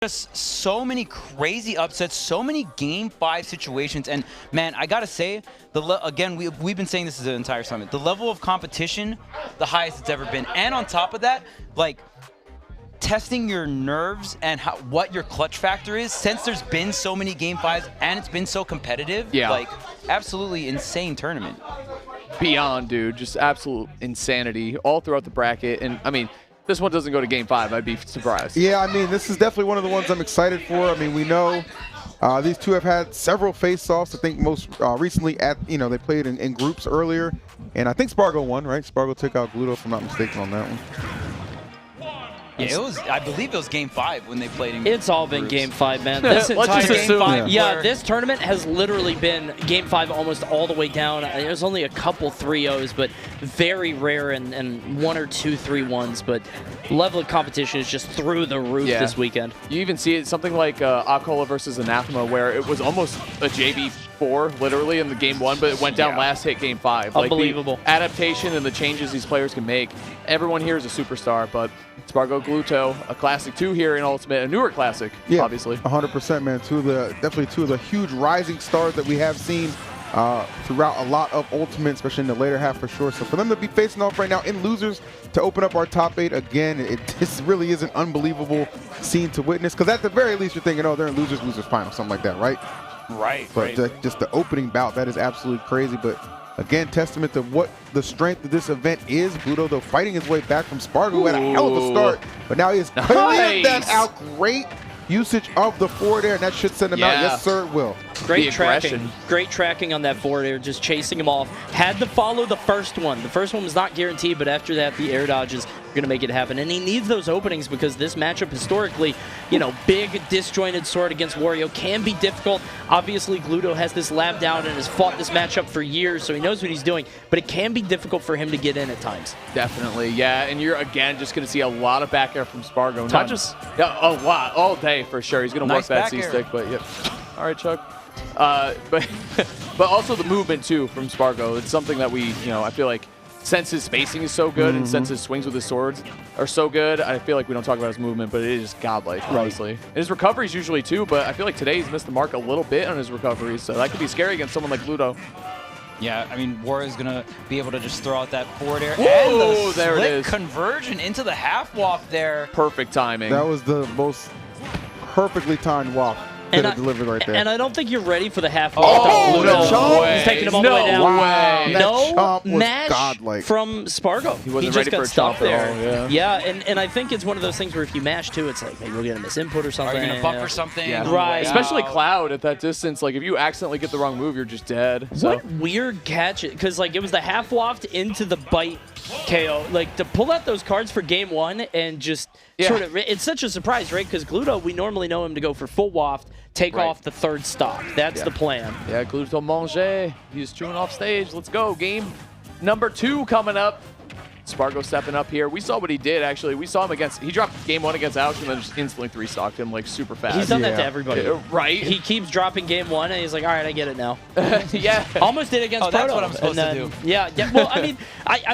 Just so many crazy upsets, so many Game 5 situations, and man, I gotta say, again, we've been saying this is an entire summit. The level of competition, the highest it's ever been, and on top of that, like testing your nerves and what your clutch factor is. Since there's been so many Game 5s and it's been so competitive, like absolutely insane tournament. Beyond, dude, just absolute insanity all throughout the bracket, and I mean. This one doesn't go to Game 5, I'd be surprised. Yeah, I mean, this is definitely one of the ones I'm excited for. I mean, we know these two have had several face-offs. I think most recently they played in groups earlier. And I think Sparg0 won, right? Sparg0 took out Gluto, if I'm not mistaken on that one. Yeah, it was. I believe it was Game 5 when they played in It's all been groups. Game 5, man. This Let's entire just Game assume. 5. Yeah, this tournament has literally been Game 5 almost all the way down. There's only a couple 3-0s, but very rare and 1 or 2 3-1s. But level of competition is just through the roof this weekend. You even see it, something like Akola versus Anathema, where it was almost a JV4, literally, in the Game 1, but it went down last hit Game 5. Unbelievable. Like the adaptation and the changes these players can make. Everyone here is a superstar, but Sparg0 Gluto, a classic 2 here in Ultimate, a newer classic, obviously. 100%, man. Definitely two of the huge rising stars that we have seen throughout a lot of Ultimate, especially in the later half for sure. So for them to be facing off right now in losers to open up our top 8 again, this really is an unbelievable scene to witness. Because at the very least, you're thinking, oh, they're in losers final, something like that, right? Right. But just the opening bout, that is absolutely crazy. But again, testament to what the strength of this event is. Gluto, though, fighting his way back from Sparg0 at a hell of a start. But now he has cleared that out. Great usage of the forward air, and that should send him out. Yes, sir, it will. Great tracking. Great tracking on that forward air, just chasing him off. Had to follow the first one. The first one was not guaranteed, but after that, the air dodges are going to make it happen. And he needs those openings because this matchup historically, big disjointed sword against Wario can be difficult. Obviously, Gluto has this lab down and has fought this matchup for years, so he knows what he's doing, but it can be difficult for him to get in at times. Definitely, yeah, and you're, again, just going to see a lot of back air from Sparg0. Not just, a lot, all day for sure. He's going to work that C-stick, but all right, Chuck. But also the movement too from Sparg0. It's something that we, I feel like since his spacing is so good and since his swings with his swords are so good, I feel like we don't talk about his movement, but it is godlike, honestly. And his recoveries usually too, but I feel like today he's missed the mark a little bit on his recoveries, so that could be scary against someone like Gluto. Yeah, I mean, Wario's going to be able to just throw out that forward air. Whoa, and the there it is. Conversion into the half walk there. Perfect timing. That was the most perfectly timed walk. Delivered right there. And I don't think you're ready for the half. Oh, no way. He's taking him all the way down. Way. No match godlike from Sparg0. He wasn't just ready for a stuck chomp there. Yeah, and I think it's one of those things where if you mash too, it's like maybe we'll get a misinput or something. Are you going to buffer something? Yeah. Right. Especially Cloud at that distance. Like if you accidentally get the wrong move, you're just dead. So. What weird catch? Because like it was the half waft into the bite KO. Like to pull out those cards for Game 1 and just sort of, it's such a surprise, right? Because Gluto, we normally know him to go for full waft, take off the third stock. That's the plan. Yeah, Gluto Manger. He's chewing off stage. Let's go. Game number 2 coming up. Sparg0 stepping up here. We saw what he did, actually. We saw him he dropped Game 1 against Alex and then just instantly 3-stocked him, like, super fast. He's done that to everybody. Right? He keeps dropping Game 1, and he's like, all right, I get it now. Yeah. Almost did against Proto. That's what I'm supposed to do. Yeah. Well, I mean,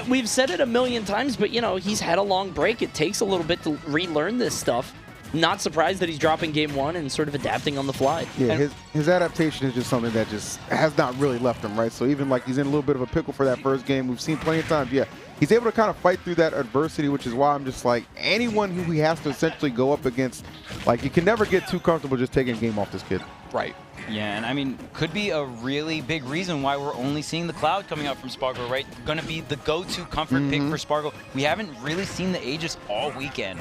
we've said it a million times, but, he's had a long break. It takes a little bit to relearn this stuff. Not surprised that he's dropping Game 1 and sort of adapting on the fly. Yeah, his adaptation is just something that just has not really left him, right? So even like he's in a little bit of a pickle for that first game. We've seen plenty of times, he's able to kind of fight through that adversity, which is why I'm just like, anyone who he has to essentially go up against, like, you can never get too comfortable just taking a game off this kid. Right. Yeah, and I mean, could be a really big reason why we're only seeing the Cloud coming out from Sparg0, right? Going to be the go-to comfort pick for Sparg0. We haven't really seen the Aegis all weekend.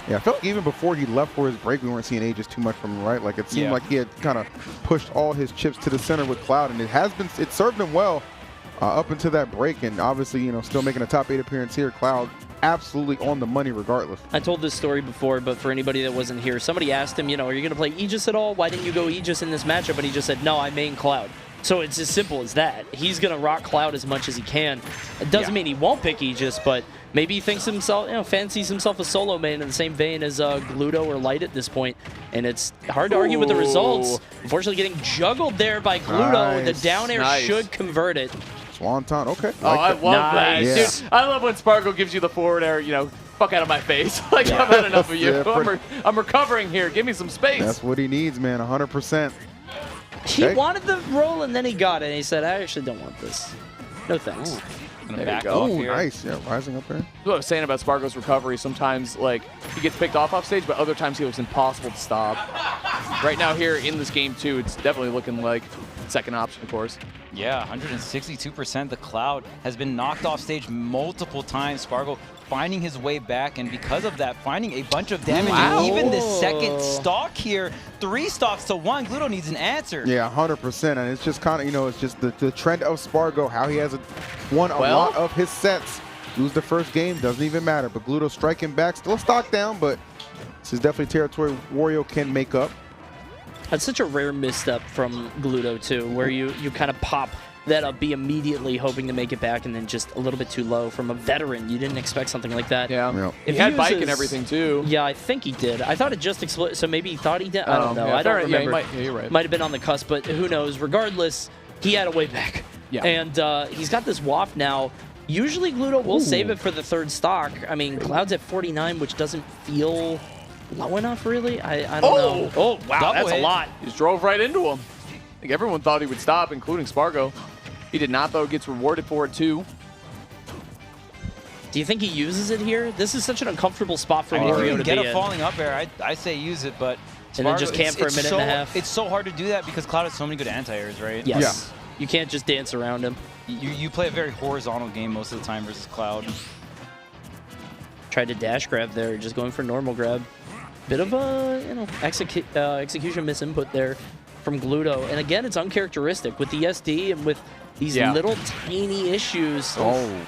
Yeah, I felt like even before he left for his break, we weren't seeing Aegis too much from him, right? Like, it seemed like he had kind of pushed all his chips to the center with Cloud, and it served him well up until that break, and obviously, still making a top 8 appearance here. Cloud absolutely on the money regardless. I told this story before, but for anybody that wasn't here, somebody asked him, are you going to play Aegis at all? Why didn't you go Aegis in this matchup? And he just said, no, I main Cloud. So it's as simple as that. He's going to rock Cloud as much as he can. It doesn't mean he won't pick Aegis, but maybe he thinks himself, fancies himself a solo main in the same vein as Gluto or Light at this point. And it's hard to argue with the results. Unfortunately, getting juggled there by Gluto. The down air should convert it. Swanton, okay. I love that. Nice. Dude, I love when Sparg0 gives you the forward air, fuck out of my face. Like, I've had enough of you. Yeah, I'm recovering here. Give me some space. That's what he needs, man, 100%. He wanted the roll, and then he got it. And he said, I actually don't want this. No thanks. There Back you go. off Oh, here. nice. Yeah, rising up there. That's what I was saying about Sparg0's recovery. Sometimes, like, he gets picked off stage, but other times he looks impossible to stop. Right now here in this game, too, it's definitely looking like second option, of course. Yeah, 162%. The Cloud has been knocked off stage multiple times. Sparg0 finding his way back, and because of that, finding a bunch of damage. Wow. Even the second stock here, 3 stocks to 1. Gluto needs an answer. Yeah, 100%. And it's just kind of, you know, it's just the trend of Sparg0, how he has won a lot of his sets. Lose the first game, doesn't even matter. But Gluto striking back, still stock down, but this is definitely territory Wario can make up. That's such a rare misstep from Gluto, too, where you kind of pop that up, be immediately hoping to make it back, and then just a little bit too low from a veteran. You didn't expect something like that. Yeah. Yep. He had bike and everything, too. Yeah, I think he did. I thought it just exploded, so maybe he thought he did. I don't know. Yeah, I don't remember. Yeah, you're right. Might have been on the cusp, but who knows. Regardless, he had a way back. Yeah. And he's got this waft now. Usually Gluto will save it for the third stock. I mean, Cloud's at 49, which doesn't feel low enough, really. I don't know. Oh, wow, Double that's hit. a lot. He just drove right into him. I think everyone thought he would stop, including Sparg0. He did not, though. Gets rewarded for it, too. Do you think he uses it here? This is such an uncomfortable spot for I mean, if you Wario can to get be a in. falling up air, I say use it, but And then just Sparg0, camp for a minute and a half. It's so hard to do that because Cloud has so many good anti-airs, right? Yes. You can't just dance around him. You play a very horizontal game most of the time versus Cloud. Tried to dash grab there, just going for normal grab. Bit of a execution misinput there from Gluto. And again, it's uncharacteristic with the SD and with these little tiny issues.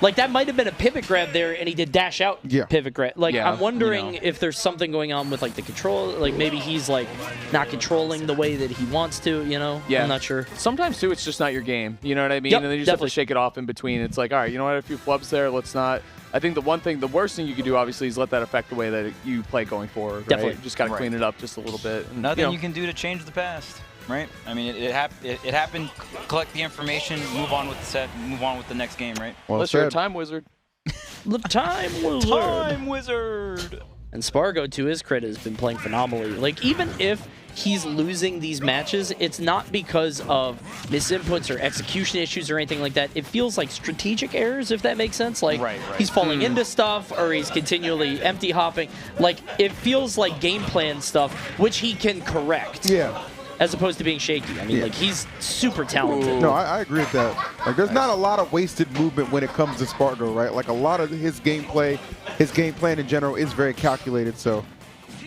Like that might have been a pivot grab there, and he did dash out pivot grab. Like I'm wondering if there's something going on with like the control. Like maybe he's like not controlling the way that he wants to. You know? Yeah. I'm not sure. Sometimes too, it's just not your game. You know what I mean? Yep, and then you just have to shake it off in between. It's like, all right, you know what? A few flubs there. Let's not. I think the worst thing you could do, obviously, is let that affect the way that you play going forward. Right? Definitely. Just got to clean it up just a little bit. And, Nothing you can do to change the past, right? I mean, it happened. Collect the information, move on with the set, move on with the next game, right? Well Unless you're a time wizard. The time wizard. Time wizard. And Sparg0, to his credit, has been playing phenomenally. Like, even if he's losing these matches, it's not because of misinputs or execution issues or anything like that. It feels like strategic errors, if that makes sense. Like, he's falling into stuff or he's continually empty hopping. Like, it feels like game plan stuff, which he can correct. Yeah. As opposed to being shaky. I mean, like, he's super talented. No, I agree with that. Like, there's not a lot of wasted movement when it comes to Sparg0, right? Like, a lot of his gameplay, his game plan in general is very calculated. So,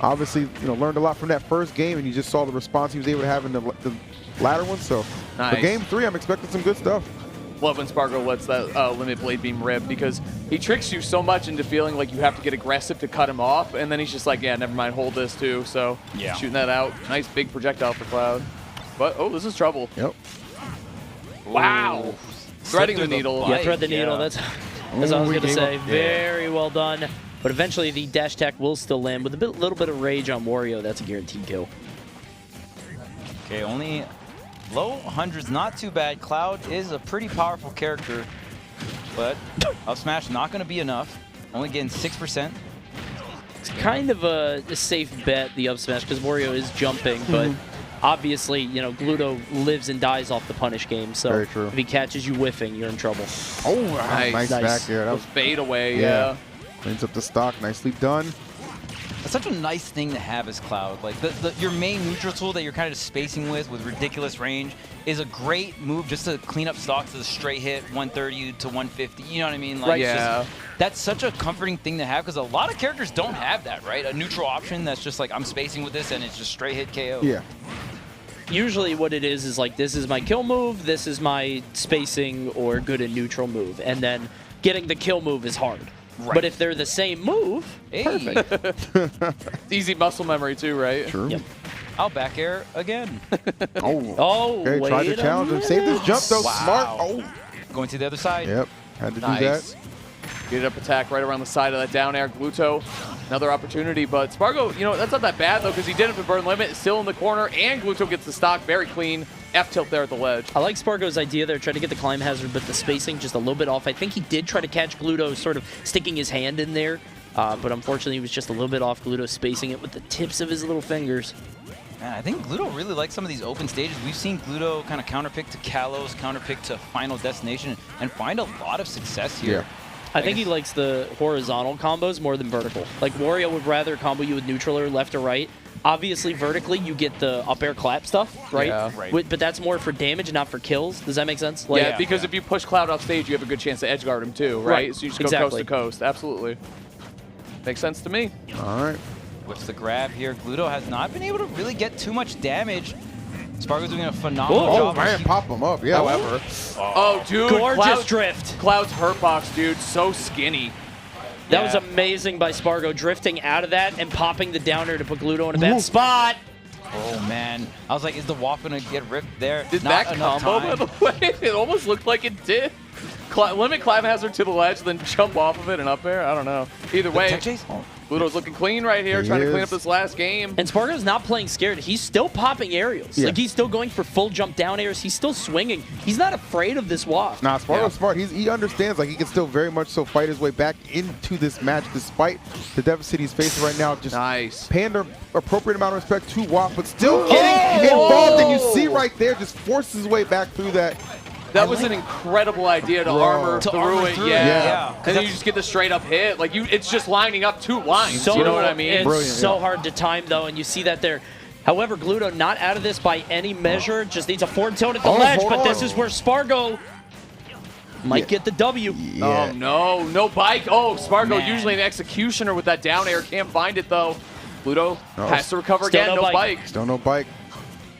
obviously, you know, learned a lot from that first game, and you just saw the response he was able to have in the latter one. So, for game 3, I'm expecting some good stuff. Love when Sparg0 lets that limit blade beam rip because he tricks you so much into feeling like you have to get aggressive to cut him off, and then he's just like, yeah, never mind, hold this too. So shooting that out. Nice big projectile for Cloud. But, oh, this is trouble. Yep. Wow. Threading the needle. Yeah, thread the needle. That's what I was going to say. Very well done. But eventually the dash attack will still land with a little bit of rage on Wario. That's a guaranteed kill. Okay, only low hundreds, not too bad. Cloud is a pretty powerful character, but up smash not going to be enough. Only getting 6%. It's kind of a safe bet, the up smash, because Wario is jumping, but obviously, you know, Gluto lives and dies off the punish game, so if he catches you whiffing, you're in trouble. Oh, nice back there. That was fade away, yeah. Cleans up the stock. Nicely done. That's such a nice thing to have as Cloud. Like your main neutral tool that you're kind of just spacing with ridiculous range is a great move just to clean up stocks to the straight hit 130 to 150. You know what I mean? Like, that's such a comforting thing to have because a lot of characters don't have that, right? A neutral option that's just like I'm spacing with this and it's just straight hit KO. Yeah. Usually what it is like this is my kill move, this is my spacing or good and neutral move, and then getting the kill move is hard. Right. But if they're the same move, perfect. It's easy muscle memory too, right? True. Yep. I'll back air again. Okay, tried to challenge him. Save this jump though. Smart. Going to the other side. Yep. Had to do that. Get it up attack right around the side of that down air. Gluto, another opportunity, but Sparg0, you know, that's not that bad though because he did it for burn limit, still in the corner, and Gluto gets the stock very clean. F-tilt there at the ledge. I like Sparg0's idea there, trying to get the climb hazard, but the spacing just a little bit off. I think he did try to catch Gluto sort of sticking his hand in there But unfortunately, he was just a little bit off. Gluto spacing it with the tips of his little fingers. Man, I think Gluto really likes some of these open stages. We've seen Gluto kind of counterpick to Kalos, counterpick to Final Destination, and find a lot of success here. Yeah. I think he likes the horizontal combos more than vertical. Like, Wario would rather combo you with neutral or left or right. Obviously, vertically, you get the up air clap stuff, right? Yeah. Right. But that's more for damage, not for kills. Does that make sense? Like, Yeah, because if you push Cloud off stage, you have a good chance to edge guard him too, right? So you just go coast to coast. Absolutely. Makes sense to me. All right. Whips the grab here. Gluto has not been able to really get too much damage. Sparg0's doing a phenomenal job. Man, pop him up. Yeah. However. Oh, dude. gorgeous drift. Cloud's hurtbox, dude. So skinny. That was amazing by Sparg0, drifting out of that and popping the downer to put Gluto in a bad spot. Oh, man. I was like, is the WAP going to get ripped there? Did Not that enough combo, by time. the way? It almost looked like it did. Limit climb hazard to the ledge, then jump off of it and up air. I don't know. Either way, Tech chase? Gluto's looking clean right here, He trying to is. clean up this last game. And Sparg0's not playing scared. He's still popping aerials. Yeah. Like, he's still going for full jump down airs. He's still swinging. He's not afraid of this WAP. Nah, Sparg0's smart. He understands like he can still very much so fight his way back into this match despite the deficit he's facing right now. Just Nice. paying the appropriate amount of respect to WAP, but still getting involved. And you see right there, just forces his way back through that. That was an incredible idea to armor To through armor it. through it, Yeah. yeah. And then you just get the straight up hit. Like it's just lining up two lines. So, you know what I mean? It's Brilliant, so yeah. hard to time, though, and you see that there. However, Gluto not out of this by any measure. Just needs a forward tilt at the ledge, hold but this on. is where Sparg0 might get the W. Yeah. Oh, no. No bike. Oh, Sparg0 Man. usually an executioner with that down air. Can't find it, though. Gluto No. has to recover Still again. no No bike. bike. Still no bike.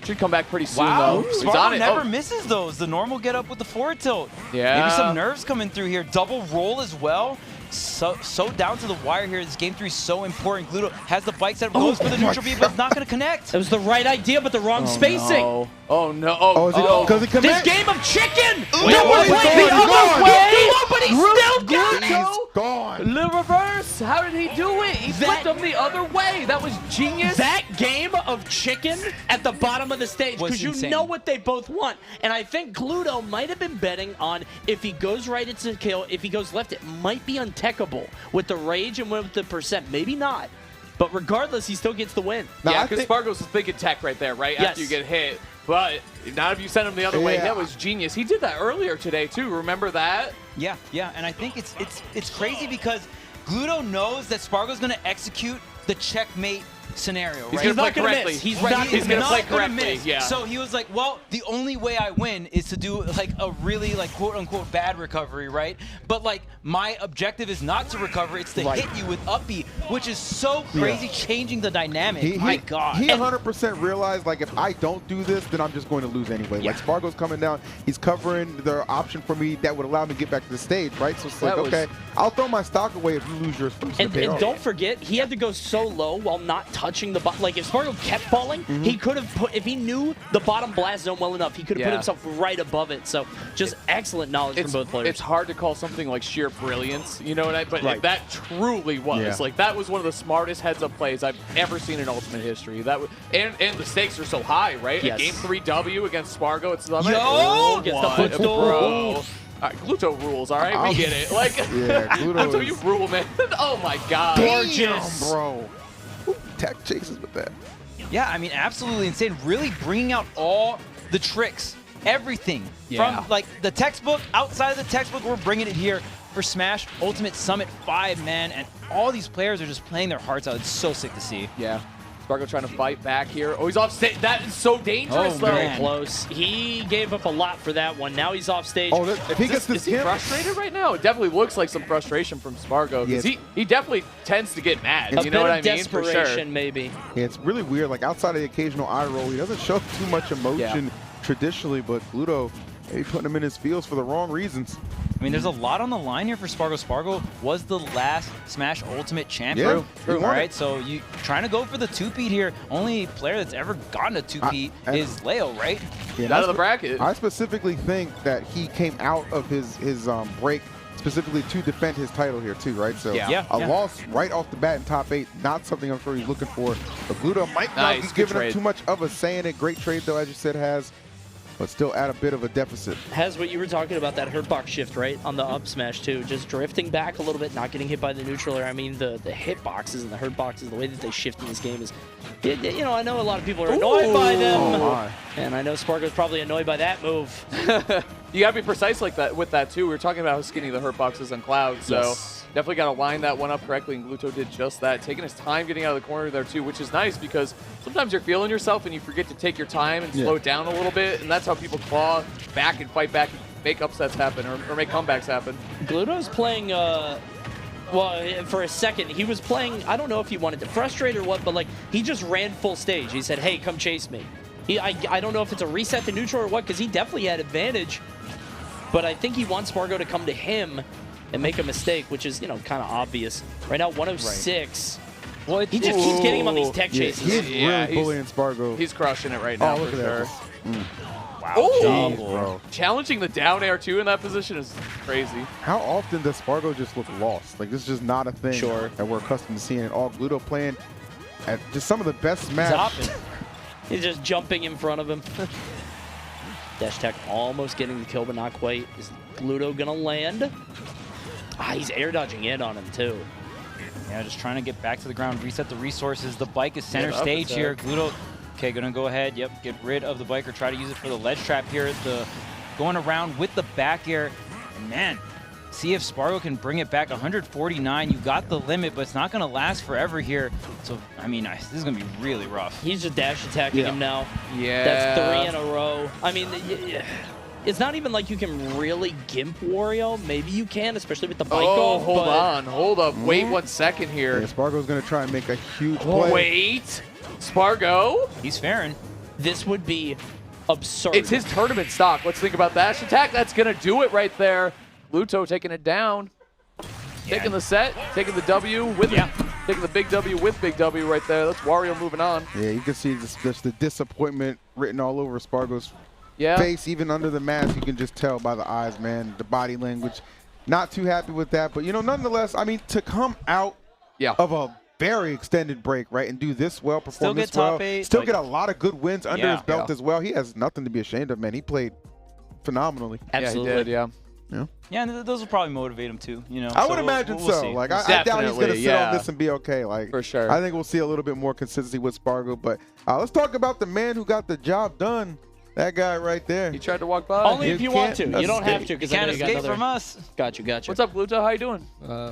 Should come back pretty soon, Wow, though. He's on Sparg0 it. never Oh. misses those. The normal get up with the forward tilt. Yeah. Maybe some nerves coming through here. Double roll as well. So down to the wire here. This game 3 is so important. Gluto has the bike set up, goes for the neutral beat, but it's not going to connect. It was the right idea, but the wrong spacing. No. Oh, no. Oh, is it because he This commit? game of chicken! Wait, That was he's playing gone, the he's other gone. way! But he still got He's it! gone. The reverse. How did he do it? He flipped him the other way. That was genius. That game of chicken at the bottom of the stage, Was because you insane. know what they both want. And I think Gluto might have been betting on if he goes right, it's a kill. If he goes left, it might be untechable with the rage and with the percent. Maybe not. But regardless, he still gets the win. Now, yeah, I because think- Sparg0's thinking tech right there, right? Yes. After you get hit. But not if you send him the other way. Yeah. That was genius. He did that earlier today, too. Remember that? Yeah, and I think it's crazy because Gluto knows that Sparg0's going to execute the checkmate scenario, He's right? going to play not gonna correctly. miss. He's Right, not He's going to not play gonna correctly. miss. Yeah. So he was like, well, the only way I win is to do like a really like quote unquote bad recovery, right? But like my objective is not to recover, it's to hit you with up B, which is so crazy, changing the dynamic. My God. He 100% realized, like, if I don't do this, then I'm just going to lose anyway. Yeah. Like, Sparg0's coming down. He's covering the option for me that would allow me to get back to the stage, right? So it's like, That was- okay, I'll throw my stock away if you lose yours first. And don't forget, he had to go so low while not touching the bottom. Like, if Sparg0 kept falling, he could have put, if he knew the bottom blast zone well enough, he could have put Yeah. himself right above it. So just excellent knowledge from both players. It's hard to call something like sheer brilliance, you know what I mean? But Right. that truly was. Yeah. Like, that was one of the smartest heads-up plays I've ever seen in Ultimate history. That was, and the stakes are so high, right? Yes. A Game 3 W against Sparg0 at Summit. Yo! Gets the What, footstool. bro? All right, Gluto rules, all right? We get it. Like, Yeah, Gluto Gluto, is- you rule, man. Oh, my God. Gorgeous. Damn, bro. Who tech chases with that? Yeah, I mean, absolutely insane. Really bringing out all the tricks, everything Yeah. from like the textbook, outside of the textbook. We're bringing it here for Smash Ultimate Summit 5, man. And all these players are just playing their hearts out. It's so sick to see. Yeah. Sparg0 trying to fight back here. Oh, he's off stage. That is so dangerous, Oh, though. Very man. close. He gave up a lot for that one. Now he's off stage. Oh, if he gets this Is he hit, frustrated right now? It definitely looks like some frustration from Sparg0. Yes. Because he definitely tends to get mad. a You bit know what of I mean? For desperation, sure. maybe. yeah, it's really weird. Like, outside of the occasional eye roll, he doesn't show too much emotion traditionally, but Gluto, maybe putting him in his feels for the wrong reasons. I mean, there's a lot on the line here for Sparg0. Sparg0 was the last Smash Ultimate champion. Yeah, true. All right, so you trying to go for the two-peat here. Only player that's ever gotten a two-peat I- is Leo, right? Yeah, Out of the bracket. I specifically think that he came out of his break specifically to defend his title here too, right? So Yeah. a loss right off the bat in top 8, not something I'm sure he's looking for. But Gluto might not Nice, be good giving him trade. too much of a say in it. Great trade though, as you said, has. but still at a bit of a deficit. Has what you were talking about, that hurtbox shift, right? On the up smash, too. Just drifting back a little bit, not getting hit by the neutral air. I mean, the hitboxes and the hurtboxes, the way that they shift in this game is, you know, I know a lot of people are annoyed by them. Oh my. And I know Sparg0's probably annoyed by that move. You got to be precise like that with that, too. We were talking about how skinny the hurtbox is on Cloud, so definitely got to line that one up correctly, and Gluto did just that, taking his time getting out of the corner there, too, which is nice because sometimes you're feeling yourself and you forget to take your time and slow it down a little bit, and that's how people claw back and fight back and make upsets happen or make comebacks happen. Gluto's playing, well, for a second, he was playing, I don't know if he wanted to frustrate or what, but like, he just ran full stage. He said, hey, come chase me. I don't know if it's a reset to neutral or what, because he definitely had advantage, but I think he wants Sparg0 to come to him and make a mistake, which is, you know, kind of obvious. Right now, 106. Well, He just keeps getting him on these tech chases. He's really bullying Sparg0. He's crushing it right now, look for at sure. that. wow. Oh, Bro. challenging the down air, too, in that position is crazy. How often does Sparg0 just look lost? Like, this is just not a thing Sure. that we're accustomed to seeing. And all Gluto playing at just some of the best He's smash. hopping. He's just jumping in front of him. Dash tech almost getting the kill, but not quite. Is Gluto gonna land? He's air dodging in on him too. Yeah, just trying to get back to the ground, reset the resources. The bike is center Yeah, up stage attack. here. Gluto, okay, gonna go ahead. Yep, get rid of the bike or try to use it for the ledge trap here. Going around with the back air. And man, see if Sparg0 can bring it back. 149, you got the limit, but it's not gonna last forever here. So, I mean, this is gonna be really rough. He's just dash attacking him now. Yeah. That's 3 in a row. I mean, it's not even like you can really gimp Wario. Maybe you can, especially with the bike Oh, off. hold but on. Hold up. Wait 1 second here. Yeah, Sparg0's going to try and make a huge play. Wait. Sparg0? He's fairing. This would be absurd. It's his tournament stock. Let's think about that. Attack, that's going to do it right there. Luto taking it down. Taking the set, taking the W with taking the big W with big W right there. That's Wario moving on. Yeah, you can see just the disappointment written all over Sparg0's face, even under the mask. You can just tell by the eyes, man, the body language. Not too happy with that, but, you know, nonetheless, I mean, to come out of a very extended break, right, and do this well, perform this well, still get a lot of good wins under his belt as well. He has nothing to be ashamed of, man. He played phenomenally. Absolutely. Yeah, he did, Yeah, and those will probably motivate him too, you know. I would imagine we'll so. see. Like, I doubt he's going to sit on this and be okay. Like, for sure. I think we'll see a little bit more consistency with Sparg0. But let's talk about the man who got the job done. That guy right there. He tried to walk by. Only if you want to. You don't have to, because I Can't know you got escape another. from us. Got you. What's up, Gluto? How you doing?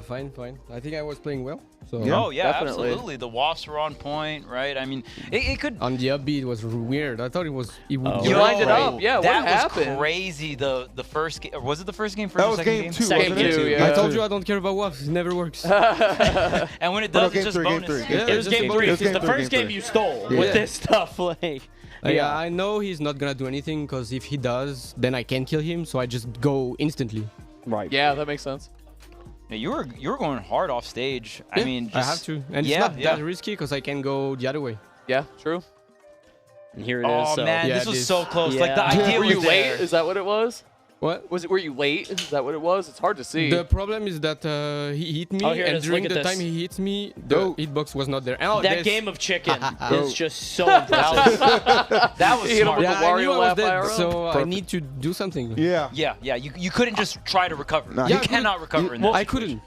Fine. I think I was playing well. So Oh yeah, definitely. absolutely. The wasps were on point, right? I mean, it could. on the upbeat it was weird. I thought it would. You be lined it right. up. Yeah, what that happened? was crazy. The first game, was it the first game? That First was or second game game? two, Second wasn't it? two, yeah. I told you I don't care about WAFs. It never works. And when it does, game it's just three, game bonus. three. Yeah, It was just game game 3. It was Because game the three, first game game three. you stole Yeah. with this stuff. Like, Yeah, I know he's not gonna do anything because if he does, then I can kill him. So I just go instantly. right. Yeah, that makes sense. Yeah, you were going hard off stage. I Yeah, mean, I just, have to, and yeah, it's not that risky because I can go the other way. Yeah, true. And here it is. Oh so. man, Yeah, this was this- so close. Like the Yeah. idea Were was you late? there. Is that what it was? What? Were you late? Is that what it was? It's hard to see. The problem is that he hit me, Oh, here it and is. during Look the at time this. he hits me, the hitbox was not there. And That game of chicken is just so impressive. That was He hit him smart. with Yeah, the I Wario knew I was laugh dead, IRL. so I Perfect. need to do something. Yeah. Yeah. You couldn't just try to recover. Nah, You he cannot recover in this. I couldn't.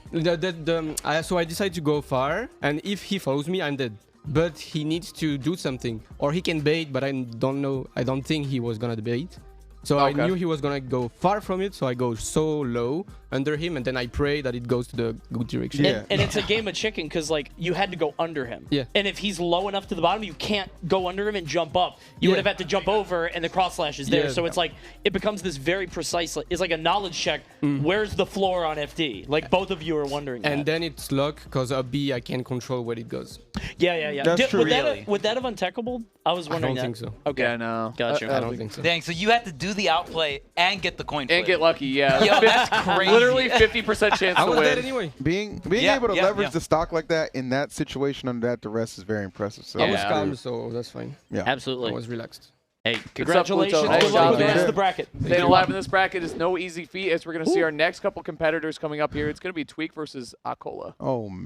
So I decided to go far, and if he follows me, I'm dead. But he needs to do something, or he can bait. But I don't know. I don't think he was gonna bait. So I knew he was gonna go far from it. So I go so low under him, and then I pray that it goes to the good direction. Yeah. And it's a game of chicken because like you had to go under him. Yeah. And if he's low enough to the bottom, you can't go under him and jump up. You would have had to jump over, and the cross slash is there. Yeah. So it's like it becomes this very precise. It's like a knowledge check. Where's the floor on FD? Like both of you are wondering. And that. then it's luck, because up B I can control where it goes. Yeah. That's true. Would that have untechable? I was I wondering don't that. think so. Okay. Yeah, no. Gotcha. I don't think so. Dang, so you had to do the outplay and get the coin flip. And get lucky, yeah. Yo, that's crazy. Literally 50% chance I to was dead win. anyway. Being Yeah, able to yeah, leverage yeah. the stock like that in that situation under that duress is very impressive. So I was Yeah. calm, so that's fine. yeah. Absolutely. I was relaxed. Hey, congratulations. Pluto? Nice Good luck job, with the rest man. of the bracket. Staying alive in this bracket is no easy feat, as we're going to see our next couple competitors coming up here. It's going to be Tweak versus Akola. Oh